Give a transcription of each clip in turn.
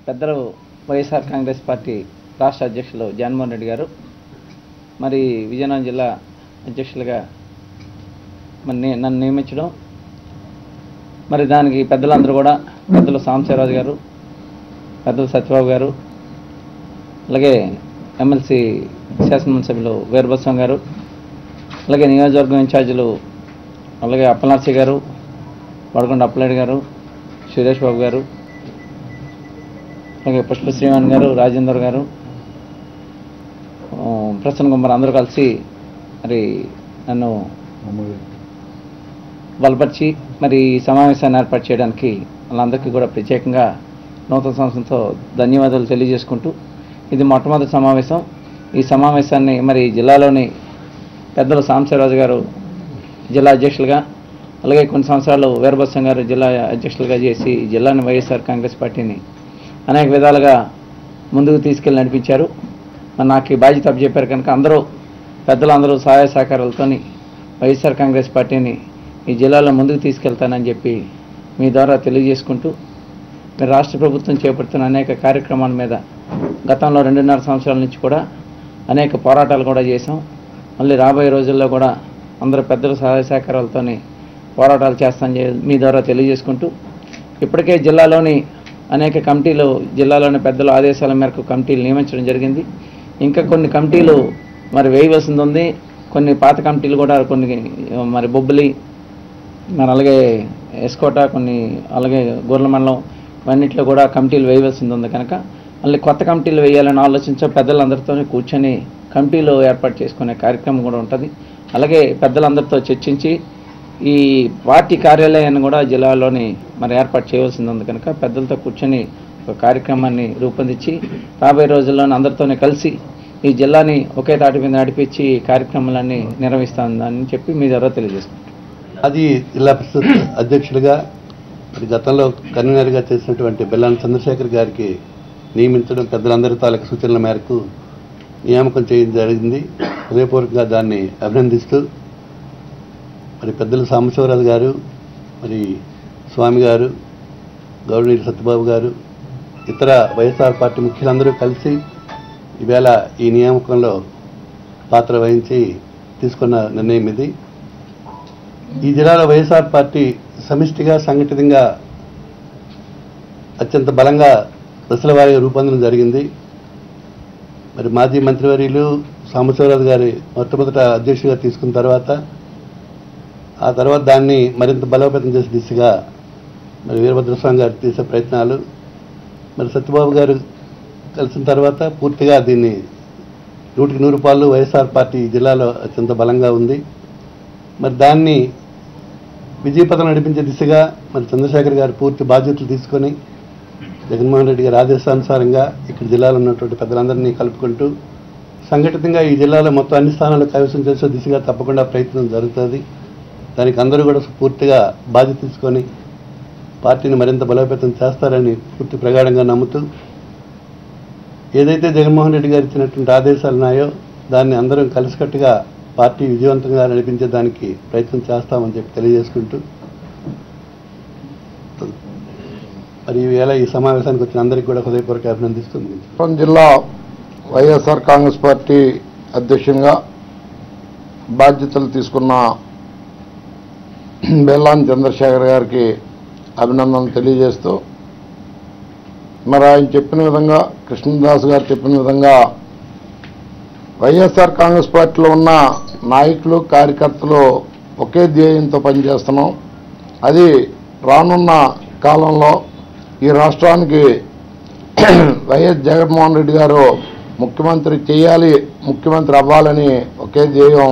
పెద్దలు వైఎస్ఆర్ కాంగ్రెస్ పార్టీ రాష్ట్ర అధ్యక్షులు జగన్మోహన్ రెడ్డి గారు మరి విజయనగరం జిల్లా అధ్యక్షులుగా మరి నన్ను నియమించడం, మరి దానికి పెద్దలందరూ కూడా పెద్దలు సాంబశివరాజు గారు, పెద్దలు సత్యబాబు గారు, అలాగే ఎమ్మెల్సీ శాసనమండలి సభ్యులు వీరభద్రం గారు, అలాగే నియోజకవర్గం ఇన్ఛార్జీలు అలాగే అప్పలనర్సి గారు, వడకొండ అప్పలరెడ్డి గారు, సురేష్ బాబు గారు, అలాగే పుష్ప శ్రీవాణి గారు, రాజేందర్ గారు, ప్రసన్న కుమార్ అందరూ కలిసి మరి నన్ను బలపరిచి మరి ఈ సమావేశాన్ని ఏర్పాటు చేయడానికి వాళ్ళందరికీ కూడా ప్రత్యేకంగా నూతన సంవత్సరంతో ధన్యవాదాలు తెలియజేసుకుంటూ, ఇది మొట్టమొదటి సమావేశం. ఈ సమావేశాన్ని మరి జిల్లాలోని పెద్దలు సాంబశివరాజు గారు జిల్లా అధ్యక్షులుగా, అలాగే కొన్ని సంవత్సరాలు వీరభద్రం గారు జిల్లా అధ్యక్షులుగా చేసి జిల్లాని వైఎస్ఆర్ కాంగ్రెస్ పార్టీని అనేక విధాలుగా ముందుకు తీసుకెళ్ళి నడిపించారు. మరి నాకు ఈ బాధ్యత అప్పచెప్పారు కనుక పెద్దలందరూ సహాయ సహకారాలతో వైఎస్ఆర్ కాంగ్రెస్ పార్టీని ఈ జిల్లాలో ముందుకు తీసుకెళ్తానని చెప్పి మీ ద్వారా తెలియజేసుకుంటూ, మీరు రాష్ట్ర ప్రభుత్వం చేపడుతున్న అనేక కార్యక్రమాల మీద గతంలో 2.5 సంవత్సరాల నుంచి కూడా అనేక పోరాటాలు కూడా చేశాం. మళ్ళీ రాబోయే రోజుల్లో కూడా అందరూ పెద్దల సహాయ సహకారాలతో పోరాటాలు చేస్తానని మీ ద్వారా తెలియజేసుకుంటూ, ఇప్పటికే జిల్లాలోని అనేక కమిటీలు జిల్లాలోని పెద్దల ఆదేశాల మేరకు కమిటీలు నియమించడం జరిగింది. ఇంకా కొన్ని కమిటీలు మరి వేయవలసింది ఉంది. కొన్ని పాత కమిటీలు కూడా కొన్ని మరి బొబ్బిలి, మరి అలాగే ఎస్కోట, కొన్ని అలాగే గొర్రెల మండలం ఇవన్నింటిలో కూడా కమిటీలు వేయవలసింది ఉంది కనుక మళ్ళీ కొత్త కమిటీలు వేయాలని ఆలోచించే పెద్దలందరితో కూర్చొని కమిటీలు ఏర్పాటు చేసుకునే కార్యక్రమం కూడా ఉంటుంది. అలాగే పెద్దలందరితో చర్చించి ఈ పార్టీ కార్యాలయాన్ని కూడా జిల్లాలోని మరి ఏర్పాటు చేయవలసింది ఉంది కనుక పెద్దలతో కూర్చొని ఒక కార్యక్రమాన్ని రూపొందించి రాబోయే రోజుల్లోనే అందరితోనే కలిసి ఈ జిల్లాని ఒకే తాటి మీద నడిపించి కార్యక్రమాలన్నీ నిర్వహిస్తానని చెప్పి మీ ద్వారా తెలియజేసుకుంటాం. అది జిల్లా పరిషత్ అధ్యక్షులుగా మరి గతంలో కన్వీనర్గా చేసినటువంటి బెల్లాన చంద్రశేఖర్ గారికి నియమించడం పెద్దలందరి తాలూకు సూచనల మేరకు నియామకం చేయడం జరిగింది. హృదయపూర్వకంగా దాన్ని అభినందిస్తూ మరి పెద్దలు సాంబశివరాజు గారు, మరి స్వామి గారు, గౌరవనీయులు సత్యబాబు గారు, ఇతర వైఎస్ఆర్ పార్టీ ముఖ్యులందరూ కలిసి ఈవేళ ఈ నియామకంలో పాత్ర వహించి తీసుకున్న నిర్ణయం ఇది. ఈ జిల్లాలో వైఎస్ఆర్ పార్టీ సమిష్టిగా సంఘటితంగా అత్యంత బలంగా దశల వారీగా రూపొందడం జరిగింది. మరి మాజీ మంత్రివర్యులు సాంబశివరాజు గారి మొట్టమొదట అధ్యక్షుడిగా తీసుకున్న ఆ తర్వాత దాన్ని మరింత బలోపేతం చేసే దిశగా మరి వీరభద్రస్వామి గారు చేసే ప్రయత్నాలు, మరి సత్యబాబు గారు కలిసిన తర్వాత పూర్తిగా దీన్ని 100% వైఎస్ఆర్ పార్టీ జిల్లాలో అత్యంత బలంగా ఉంది. మరి దాన్ని విజయపథం నడిపించే దిశగా మరి చంద్రశేఖర్ గారు పూర్తి బాధ్యతలు తీసుకొని జగన్మోహన్ రెడ్డి గారి ఆదేశానుసారంగా ఇక్కడ జిల్లాలో ఉన్నటువంటి పెద్దలందరినీ కలుపుకుంటూ సంఘటితంగా ఈ జిల్లాలో మొత్తం అన్ని స్థానాలు కైవసం చేసే దిశగా తప్పకుండా ప్రయత్నం జరుగుతుంది. దానికి అందరూ కూడా పూర్తిగా బాధ్యత తీసుకొని పార్టీని మరింత బలోపేతం చేస్తారని పూర్తి ప్రగాఢంగా నమ్ముతూ, ఏదైతే జగన్మోహన్ రెడ్డి గారు ఇచ్చినటువంటి ఆదేశాలు ఉన్నాయో దాన్ని అందరం కలిసికట్టుగా పార్టీ విజయవంతంగా నడిపించేదానికి ప్రయత్నం చేస్తామని చెప్పి తెలియజేసుకుంటూ, మరి ఈవేళ ఈ సమావేశానికి వచ్చిన అందరికీ కూడా హృదయపూర్వక అభినందిస్తుంది. జిల్లా వైఎస్ఆర్ కాంగ్రెస్ పార్టీ అధ్యక్షునిగా బాధ్యతలు తీసుకున్న బెల్లాన చంద్రశేఖర్ గారికి అభినందనలు తెలియజేస్తూ, మరి ఆయన చెప్పిన విధంగా, కృష్ణదాస్ గారు చెప్పిన విధంగా వైఎస్ఆర్ కాంగ్రెస్ పార్టీలో ఉన్న నాయకులు కార్యకర్తలు ఒకే ధ్యేయంతో పనిచేస్తున్నాం. అది రానున్న కాలంలో ఈ రాష్ట్రానికి వైఎస్ జగన్మోహన్ రెడ్డి గారు ముఖ్యమంత్రి చేయాలి, ముఖ్యమంత్రి అవ్వాలని ఒకే ధ్యేయం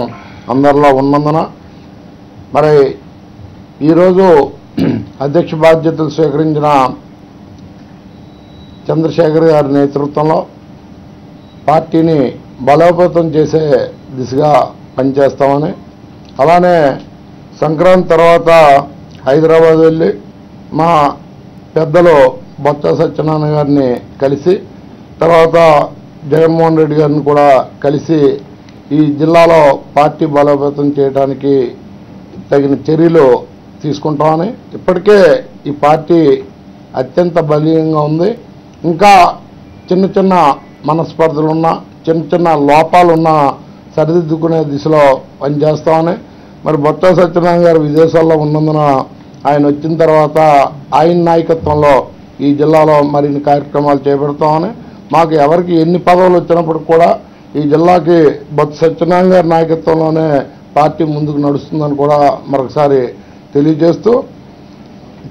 అందరిలో ఉన్నందున మరి ఈరోజు అధ్యక్ష బాధ్యతలు స్వీకరించిన చంద్రశేఖర్ గారి నేతృత్వంలో పార్టీని బలోపేతం చేసే దిశగా పనిచేస్తామని, అలానే సంక్రాంతి తర్వాత హైదరాబాద్ వెళ్ళి మా పెద్దలు బొత్స సత్యనారాయణ గారిని కలిసి, తర్వాత జగన్మోహన్ రెడ్డి గారిని కూడా కలిసి ఈ జిల్లాలో పార్టీ బలోపేతం చేయడానికి తగిన చర్యలు తీసుకుంటామని, ఇప్పటికే ఈ పార్టీ అత్యంత బలీయంగా ఉంది. ఇంకా చిన్న చిన్న మనస్పర్ధలున్నా, చిన్న చిన్న లోపాలున్నా సరిదిద్దుకునే దిశలో పనిచేస్తామని, మరి బొత్స సత్యనారాయణ గారు విదేశాల్లో ఉన్నందున ఆయన వచ్చిన తర్వాత ఆయన నాయకత్వంలో ఈ జిల్లాలో మరిన్ని కార్యక్రమాలు చేపడతామని, మాకు ఎవరికి ఎన్ని పదవులు వచ్చినప్పుడు కూడా ఈ జిల్లాకి బొత్స సత్యనారాయణ గారి నాయకత్వంలోనే పార్టీ ముందుకు నడుస్తుందని కూడా మరొకసారి తెలియజేస్తూ,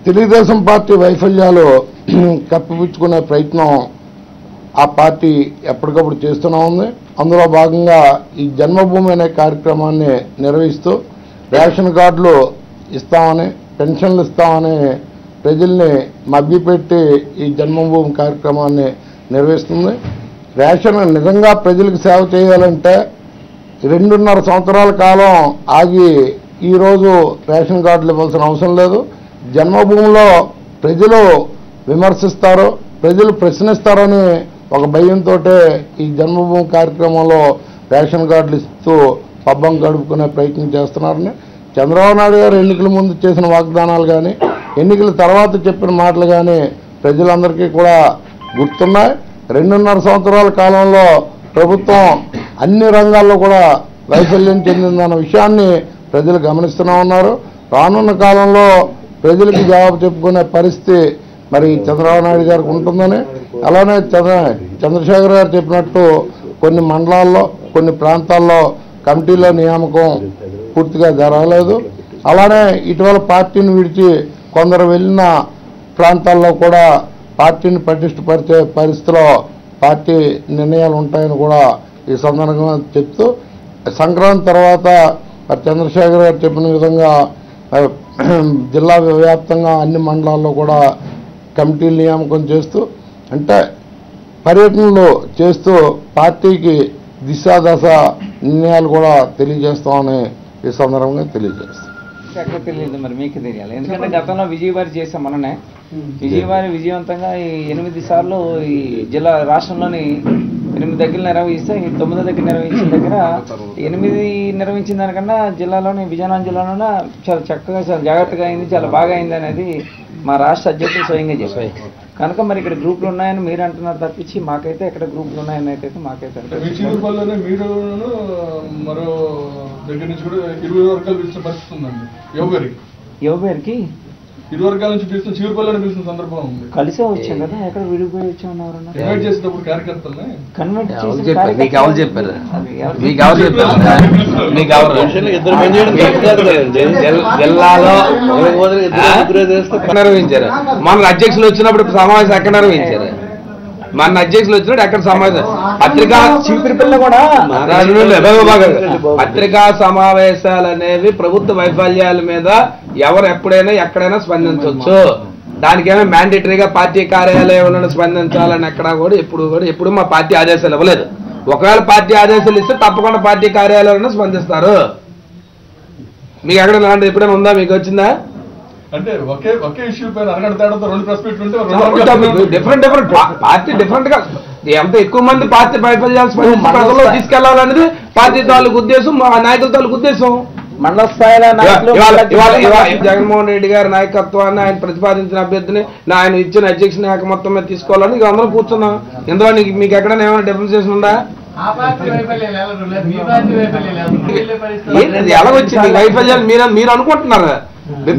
తెలుగుదేశం పార్టీ వైఫల్యాలు కప్పిపుచ్చుకునే ప్రయత్నం ఆ పార్టీ ఎప్పటికప్పుడు చేస్తూనే ఉంది. అందులో భాగంగా ఈ జన్మభూమి అనే కార్యక్రమాన్ని నిర్వహిస్తూ రేషన్ కార్డులు ఇస్తామని, పెన్షన్లు ఇస్తామని ప్రజల్ని మభ్యపెట్టి ఈ జన్మభూమి కార్యక్రమాన్ని నిర్వహిస్తుంది. రేషన్ నిజంగా ప్రజలకు సేవ చేయాలంటే 2.5 సంవత్సరాల కాలం ఆగి ఈరోజు రేషన్ కార్డులు ఇవ్వాల్సిన అవసరం లేదు. జన్మభూమిలో ప్రజలు విమర్శిస్తారు, ప్రజలు ప్రశ్నిస్తారని ఒక భయంతో ఈ జన్మభూమి కార్యక్రమంలో రేషన్ కార్డులు ఇస్తూ పబ్బం గడుపుకునే ప్రయత్నం చేస్తున్నారని, చంద్రబాబు నాయుడు గారు ఎన్నికల ముందు చేసిన వాగ్దానాలు కానీ, ఎన్నికల తర్వాత చెప్పిన మాటలు కానీ ప్రజలందరికీ కూడా గుర్తున్నాయి. 2.5 సంవత్సరాల కాలంలో ప్రభుత్వం అన్ని రంగాల్లో కూడా వైఫల్యం చెందిందన్న విషయాన్ని ప్రజలు గమనిస్తూనే ఉన్నారు. రానున్న కాలంలో ప్రజలకు జవాబు చెప్పుకునే పరిస్థితి మరి చంద్రబాబు నాయుడు గారికి ఉంటుందని, అలానే చంద్రశేఖర్ గారు చెప్పినట్టు కొన్ని మండలాల్లో, కొన్ని ప్రాంతాల్లో కమిటీల నియామకం పూర్తిగా జరగలేదు. అలానే ఇటీవల పార్టీని విడిచి కొందరు వెళ్ళిన ప్రాంతాల్లో కూడా పార్టీని పటిష్టపరిచే పరిస్థితిలో పార్టీ నిర్ణయాలు ఉంటాయని కూడా ఈ సందర్భంగా చెప్తూ, సంక్రాంతి తర్వాత చంద్రశేఖర్ గారు చెప్పిన విధంగా జిల్లా వ్యాప్తంగా అన్ని మండలాల్లో కూడా కమిటీల నియామకం చేస్తూ, అంటే పర్యటనలు చేస్తూ పార్టీకి దిశాదశ నిర్ణయాలు కూడా తెలియజేస్తామని ఈ సందర్భంగా తెలియజేస్తాం. ఎక్కడ తెలియదు, మరి మీకు తెలియాలి. ఎందుకంటే గతంలో విజయవాడ చేసాం మననే. విజయవాడ విజయవంతంగా ఈ 8 సార్లు ఈ జిల్లా రాష్ట్రంలోని 8 దగ్గర నిర్వహిస్తే 9 దగ్గర నిర్వహించిన దగ్గర 8 నిర్వహించిన దానికన్నా జిల్లాలోని విజయనగరం జిల్లాలోనే చాలా చక్కగా, చాలా జాగ్రత్తగా అయింది, చాలా బాగా అయింది అనేది మా రాష్ట్ర అధ్యక్షులు స్వయంగా చెప్పారు. కనుక మరి ఇక్కడ గ్రూపులు ఉన్నాయని మీరు అంటున్నారు తప్పించి మాకైతే ఎక్కడ గ్రూపులు ఉన్నాయని అయితే మాకైతే మరో దగ్గర నుంచి కూడా 20 వర్గాలు పిలిచిన పరిస్థితి ఉందండి. ఎవరికి 20 వర్గాల నుంచి పిలిచిన చీరుపల్లిని పిలిచిన సందర్భం ఉంది. కలిసే వచ్చాం కదా, ఎక్కడ విడిపోయి వచ్చాం ఎవరన్నా కన్వర్ట్ చేసేటప్పుడు కార్యకర్తల్ని కన్వర్ట్ మీకు ఎవరు చెప్పారు? జిల్లాలో నిర్వహించారు. మన అధ్యక్షులు వచ్చినప్పుడు సమావేశం ఎక్కడ నిర్వహించారు? మన అధ్యక్షులు వచ్చినప్పుడు ఎక్కడ సమావేశం? పత్రికా సమావేశాలు అనేవి ప్రభుత్వ వైఫల్యాల మీద ఎవరు ఎప్పుడైనా ఎక్కడైనా స్పందించవచ్చు. దానికేమో మ్యాండేటరీగా పార్టీ కార్యాలయంలో స్పందించాలని ఎక్కడా కూడా ఎప్పుడు మా పార్టీ ఆదేశాలు ఇవ్వలేదు. ఒకవేళ పార్టీ ఆదేశాలు ఇస్తే తప్పకుండా పార్టీ కార్యాలయంలో స్పందిస్తారు. మీకు ఎక్కడ అలాంటిది ఎప్పుడైనా ఉందా? మీకు వచ్చిందా? అంటే ఒకే ఇష్యూ పైన అరగంట తేడాతో 2 ప్రెస్ మీట్లు ఉంటే డిఫరెంట్ పార్టీ డిఫరెంట్ గా ఎంత ఎక్కువ మంది పార్టీ వైఫల్యాలు ప్రజల్లో తీసుకెళ్లాలనేది పార్టీ తాలూకు ఉద్దేశం, మా నాయకుల తాలూకు ఉద్దేశం. మండల స్థాయిలో జగన్మోహన్ రెడ్డి గారి నాయకత్వాన్ని, ఆయన ప్రతిపాదించిన అభ్యర్థిని ఆయన ఇచ్చిన అధ్యక్ష నాయక మొత్తం మీద తీసుకోవాలని ఇక అందరం కూర్చున్నాం. ఇందులో మీకు ఎక్కడైనా ఏమైనా డిఫరెన్సియేషన్ ఉందా? ఎలా వచ్చింది వైఫల్యాలు మీరు అనుకుంటున్నారా?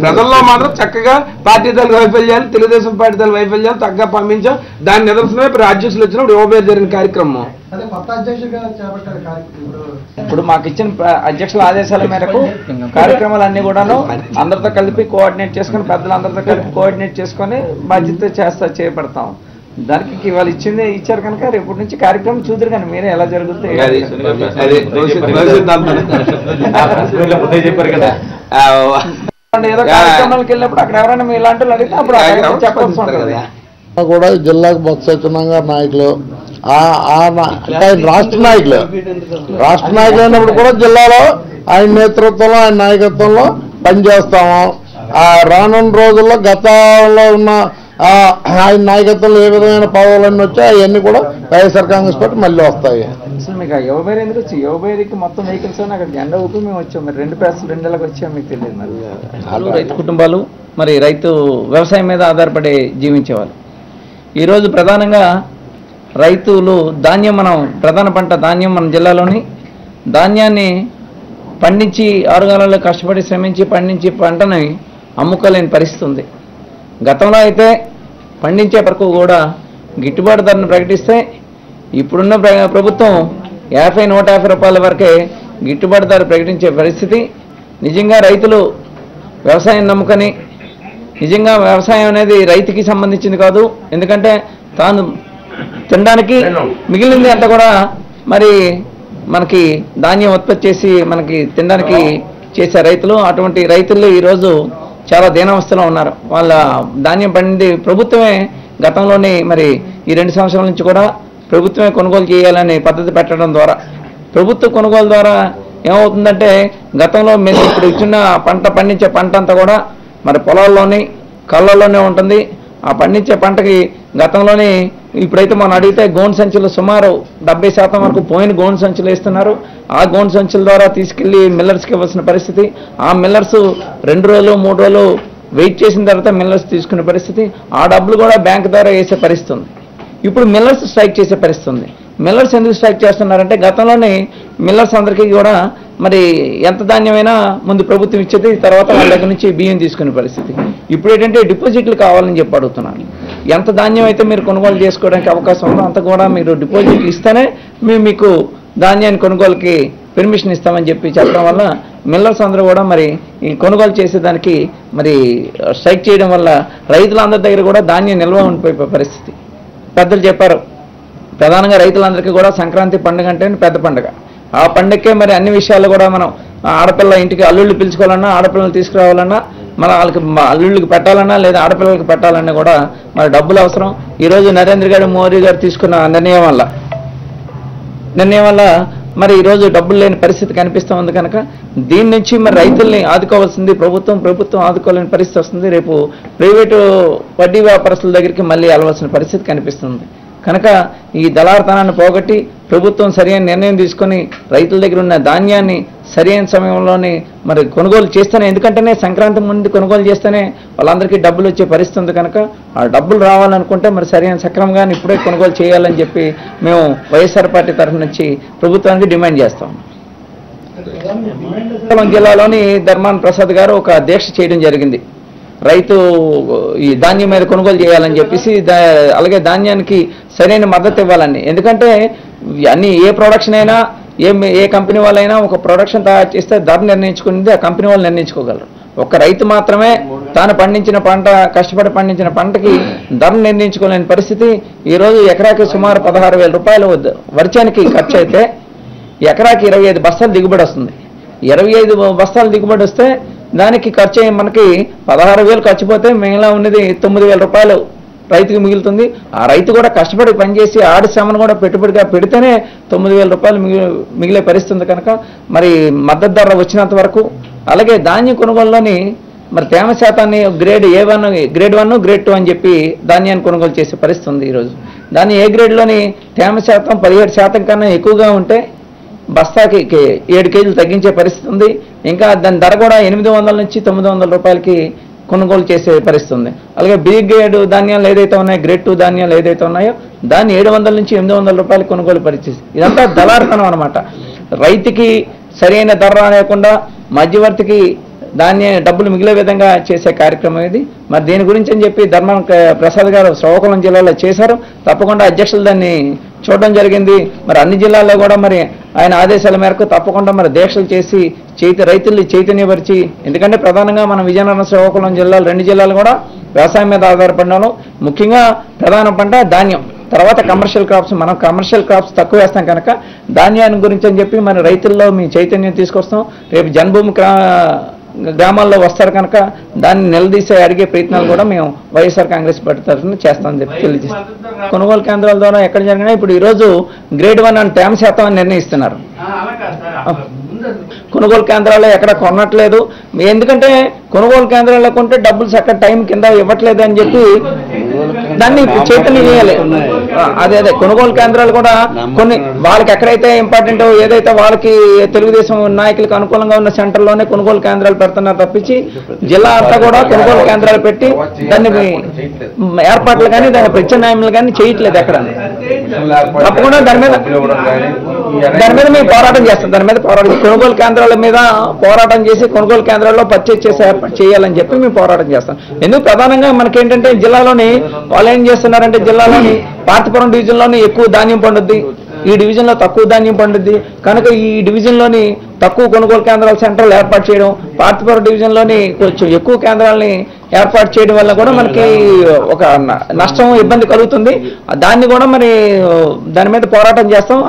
ప్రజల్లో మాత్రం చక్కగా పార్టీ దళ వైఫల్యాలు, తెలుగుదేశం పార్టీ దళ వైఫల్యాలు చక్కగా పంపించాం. దాని నిదర్శనమే ఇప్పుడు అధ్యక్షులు వచ్చినప్పుడు యువపేరు జరిగిన కార్యక్రమం. ఇప్పుడు మాకు ఇచ్చిన అధ్యక్షుల ఆదేశాల మేరకు కార్యక్రమాలన్నీ కూడాను అందరితో కలిపి కోఆర్డినేట్ చేసుకుని, పెద్దలందరితో కలిపి కోఆర్డినేట్ చేసుకొని బాధ్యత చేపడతాం. దానికి వాళ్ళు ఇచ్చారు కనుక రేపటి నుంచి కార్యక్రమం చూద్దరు. కానీ మీరే ఎలా జరుగుతుంది చెప్పారు కదా, ఏదో కార్యక్రమాలకు వెళ్ళినప్పుడు అక్కడ ఎవరైనా మీ ఇలాంటి వాళ్ళు అడిగితే అప్పుడు చెప్పాల్సి ఉంటుంది. కూడా జిల్లాకు బొత్స సత్యనారాయణ గారి నాయకులు, రాష్ట్ర నాయకులు అయినప్పుడు కూడా జిల్లాలో ఆయన నేతృత్వంలో, ఆయన నాయకత్వంలో పనిచేస్తాము. రానున్న రోజుల్లో గతంలో ఉన్న ఆయన నాయకత్వంలో ఏ విధమైన పదవులన్నీ వచ్చాయి అవన్నీ కూడా వైఎస్ఆర్ కాంగ్రెస్ పార్టీ మళ్ళీ వస్తాయి. అసలు మీకు ఆ యువబేరి ఎందుకు వచ్చి యువబేరికి మొత్తం వెహికల్స్ అక్కడ జెండా ఊపి మేము వచ్చాం. మరి 2 ప్యాసెస్ 2 నెలలకు వచ్చాం మీకు తెలియదు. మరి రైతు కుటుంబాలు మరి రైతు వ్యవసాయం మీద ఆధారపడి జీవించేవాళ్ళు. ఈరోజు ప్రధానంగా రైతులు ధాన్యం ప్రధాన పంట ధాన్యం మన జిల్లాలోని ధాన్యాన్ని పండించి 6 నెలల్లో కష్టపడి శ్రమించి పండించి పంటని అమ్ముకోలేని పరిస్థితి ఉంది. గతంలో అయితే పండించే వరకు కూడా గిట్టుబాటు ధరను ప్రకటిస్తే ఇప్పుడున్న ప్రభుత్వం 50-150 రూపాయల వరకే గిట్టుబాటు ధర ప్రకటించే పరిస్థితి. నిజంగా రైతులు వ్యవసాయం నమ్ముకొని నిజంగా వ్యవసాయం అనేది రైతుకి సంబంధించింది కాదు. ఎందుకంటే తాను తినడానికి మిగిలింది అంతా కూడా మరి మనకి ధాన్యం ఉత్పత్తి చేసి మనకి తినడానికి చేసే రైతులు. అటువంటి రైతులు ఈరోజు చాలా దీనావస్థలో ఉన్నారు. వాళ్ళ ధాన్యం పండి ప్రభుత్వమే గతంలోని మరి ఈ 2 సంవత్సరాల నుంచి కూడా ప్రభుత్వమే కొనుగోలు చేయాలని పద్ధతి పెట్టడం ద్వారా ప్రభుత్వ కొనుగోలు ద్వారా ఏమవుతుందంటే గతంలో మేము ఇప్పుడు ఇచ్చిన పండించే పంట అంతా కూడా మరి పొలాల్లోని కళ్ళల్లోనే ఉంటుంది. ఆ పండించే పంటకి గతంలోనే ఇప్పుడైతే మనం అడిగితే గోను సంచులు సుమారు 70% వరకు పోయిన గోను సంచులు వేస్తున్నారు. ఆ గోను సంచుల ద్వారా తీసుకెళ్లి మిల్లర్స్కి ఇవ్వాల్సిన పరిస్థితి. ఆ మిల్లర్స్ 2 రోజులు 3 రోజులు వెయిట్ చేసిన తర్వాత మిల్లర్స్ తీసుకునే పరిస్థితి. ఆ డబ్బులు కూడా బ్యాంక్ ద్వారా వేసే పరిస్థితి ఉంది. ఇప్పుడు మిల్లర్స్ స్ట్రైక్ చేసే పరిస్థితి ఉంది. మిల్లర్స్ ఎందుకు స్ట్రైక్ చేస్తున్నారంటే గతంలోనే మిల్లర్స్ అందరికీ కూడా మరి ఎంత ధాన్యమైనా ముందు ప్రభుత్వం ఇచ్చేది, తర్వాత వాళ్ళ దగ్గర నుంచి బియ్యం తీసుకునే పరిస్థితి. ఇప్పుడు ఏంటంటే డిపాజిట్లు కావాలని చెప్పి అడుగుతున్నాను. ఎంత ధాన్యం అయితే మీరు కొనుగోలు చేసుకోవడానికి అవకాశం ఉందో అంత కూడా మీరు డిపాజిట్ ఇస్తేనే మీకు ధాన్యాన్ని కొనుగోలుకి పెర్మిషన్ ఇస్తామని చెప్పి చెప్పడం వల్ల మిల్లర్స్ అందరూ కూడా మరి ఈ కొనుగోలు చేసేదానికి మరి స్ట్రైక్ చేయడం వల్ల రైతులందరి దగ్గర కూడా ధాన్యం నిల్వ ఉండిపోయే పరిస్థితి. పెద్దలు చెప్పారు ప్రధానంగా రైతులందరికీ కూడా సంక్రాంతి పండుగ అంటే పెద్ద పండుగ. ఆ పండుగకే మరి అన్ని విషయాలు కూడా మనం ఆడపిల్ల ఇంటికి అల్లుళ్ళు పిలుచుకోవాలన్నా ఆడపిల్లలు తీసుకురావాలన్నా మన వాళ్ళకి అల్లుళ్ళకి పెట్టాలన్నా లేదా ఆడపిల్లలకి పెట్టాలన్నా కూడా మరి డబ్బులు అవసరం. ఈరోజు నరేంద్ర మోదీ గారు తీసుకున్న నిర్ణయం వల్ల మరి ఈరోజు డబ్బులు లేని పరిస్థితి కనిపిస్తూ ఉంది. కనుక దీని నుంచి మరి రైతుల్ని ఆదుకోవాల్సింది ప్రభుత్వం ఆదుకోలేని పరిస్థితి వస్తుంది. రేపు ప్రైవేటు వడ్డీ వ్యాపారస్తుల దగ్గరికి మళ్ళీ వెళ్ళవలసిన పరిస్థితి కనిపిస్తుంది. కనుక ఈ దళారుతనాన్ని పోగొట్టి ప్రభుత్వం సరైన నిర్ణయం తీసుకొని రైతుల దగ్గర ఉన్న ధాన్యాన్ని సరైన సమయంలోనే మరి కొనుగోలు చేస్తేనే, ఎందుకంటేనే సంక్రాంతి ముందు కొనుగోలు చేస్తేనే వాళ్ళందరికీ డబ్బులు వచ్చే పరిస్థితి ఉంది. కనుక ఆ డబ్బులు రావాలనుకుంటే మరి సరైన సక్రమంగా ఇప్పుడే కొనుగోలు చేయాలని చెప్పి మేము వైఎస్ఆర్ పార్టీ తరఫు నుంచి ప్రభుత్వానికి డిమాండ్ చేస్తాం. జిల్లాలోని ధర్మాన ప్రసాద్ గారు ఒక దీక్ష చేయడం జరిగింది. రైతు ఈ ధాన్యం మీద కొనుగోలు చేయాలని చెప్పేసి, అలాగే ధాన్యానికి సరైన మద్దతు ఇవ్వాలని. ఎందుకంటే అన్ని ఏ ప్రొడక్షన్ అయినా ఏ కంపెనీ వాళ్ళైనా ఒక ప్రొడక్షన్ తయారు చేస్తే ధర నిర్ణయించుకునేది ఆ కంపెనీ వాళ్ళు నిర్ణయించుకోగలరు. ఒక రైతు మాత్రమే తాను పండించిన పంట కష్టపడి పండించిన పంటకి ధర నిర్ణయించుకోలేని పరిస్థితి. ఈరోజు ఎకరాకి సుమారు 16,000 రూపాయలు వర్షానికి ఖర్చు అయితే ఎకరాకి 25 బస్తాలు దిగుబడి వస్తుంది. 25 బస్తాలు దిగుబడి వస్తే దానికి ఖర్చు మనకి 16,000 ఖర్చు పోతే మిగిలిన ఉన్నది 9,000 రూపాయలు రైతుకి మిగులుతుంది. ఆ రైతు కూడా కష్టపడి పనిచేసి ఆడి శ్రమను కూడా పెట్టుబడిగా పెడితేనే 9,000 రూపాయలు మిగిలే పరిస్థితుంది. కనుక మరి మద్దతు ధర వచ్చినంత వరకు, అలాగే ధాన్యం కొనుగోలులోని మరి తేమ శాతాన్ని గ్రేడ్ A1, గ్రేడ్ 1, గ్రేడ్ 2 అని చెప్పి ధాన్యాన్ని కొనుగోలు చేసే పరిస్థితి ఉంది. ఈరోజు దాన్ని ఏ గ్రేడ్లోని తేమ శాతం 17% కన్నా ఎక్కువగా ఉంటే బస్తాకి 7 కేజీలు తగ్గించే పరిస్థితి ఉంది. ఇంకా దాని ధర కూడా 800 నుంచి 900 రూపాయలకి కొనుగోలు చేసే పరిస్థితి ఉంది. అలాగే బి గ్రేడ్ ధాన్యాలు ఏదైతే ఉన్నాయో, గ్రేడ్ 2 ధాన్యాలు ఏదైతే ఉన్నాయో దాన్ని 700 నుంచి 800 రూపాయలు కొనుగోలు పరిస్థితి. ఇదంతా దళారుతనం అనమాట. రైతుకి సరైన ధర లేకుండా మధ్యవర్తికి డబ్బులు మిగిలే విధంగా చేసే కార్యక్రమం ఇది. మరి దీని గురించి అని చెప్పి ధర్మాన ప్రసాద్ గారు శ్రీకాకుళం జిల్లాలో చేశారు. తప్పకుండా అధ్యక్షులు దాన్ని చూడడం జరిగింది. మరి అన్ని జిల్లాల్లో కూడా మరి ఆయన ఆదేశాల మేరకు తప్పకుండా మరి దీక్షలు చేసి రైతుల్ని చైతన్యపరిచి, ఎందుకంటే ప్రధానంగా మనం విజయనగరం శ్రీకాకుళం జిల్లాలు 2 జిల్లాలు కూడా వ్యవసాయం మీద ఆధారపడినాను. ముఖ్యంగా ప్రధాన పంట ధాన్యం, తర్వాత కమర్షియల్ క్రాప్స్. మనం కమర్షియల్ క్రాప్స్ తక్కువ వేస్తాం కనుక ధాన్యాన్ని గురించి అని చెప్పి మన రైతుల్లో మీ చైతన్యం తీసుకొస్తాం. రేపు జన్మభూమి గ్రామాల్లో వస్తారు కనుక దాన్ని నిలదీసే అడిగే ప్రయత్నాలు కూడా మేము వైఎస్ఆర్ కాంగ్రెస్ పార్టీ తరఫున చేస్తామని చెప్పి తెలియజేస్తాం. కొనుగోలు కేంద్రాల ద్వారా ఎక్కడ జరిగినా ఇప్పుడు ఈరోజు గ్రేడ్ 1 అని తేమ శాతం అని నిర్ణయిస్తున్నారు. కొనుగోలు కేంద్రాల్లో ఎక్కడ కొనట్లేదు. ఎందుకంటే కొనుగోలు కేంద్రాల్లో కొంటే డబ్బులు చక్కగా టైం కింద ఇవ్వట్లేదు అని చెప్పి దాన్ని చైతన్యం చేయాలి. అదే కొనుగోలు కేంద్రాలు కూడా కొన్ని వాళ్ళకి ఎక్కడైతే ఇంపార్టెంట్ ఏదైతే వాళ్ళకి తెలుగుదేశం నాయకులకు అనుకూలంగా ఉన్న సెంటర్లోనే కొనుగోలు కేంద్రాలు పెడుతున్నారు తప్పించి జిల్లా అంతా కూడా కొనుగోలు కేంద్రాలు పెట్టి దాన్ని ఏర్పాట్లు కానీ దాని ప్రత్యామ్నాయాలు కానీ చేయట్లేదు ఎక్కడ. తప్పకుండా దాని మీద మేము పోరాటం చేస్తాం. దాని మీద పోరాటం కొనుగోలు కేంద్రాల మీద పోరాటం చేసి కొనుగోలు కేంద్రాల్లో పర్చేజ్ చేసి ఏర్పాటు చేయాలని చెప్పి మేము పోరాటం చేస్తాం. ఎందుకు ప్రధానంగా మనకేంటంటే జిల్లాలోని వాళ్ళు ఏం చేస్తున్నారంటే జిల్లాలోని పార్తపురం డివిజన్లోని ఎక్కువ ధాన్యం పండుద్ది, ఈ డివిజన్లో తక్కువ ధాన్యం పండుద్ది కనుక ఈ డివిజన్లోని తక్కువ కొనుగోలు కేంద్రాల సెంటర్లు ఏర్పాటు చేయడం, పార్తపురం డివిజన్లోని కొంచెం ఎక్కువ కేంద్రాలని ఏర్పాటు చేయడం వల్ల కూడా మనకి ఒక నష్టం ఇబ్బంది కలుగుతుంది. దాన్ని కూడా మరి దాని మీద పోరాటం చేస్తాం.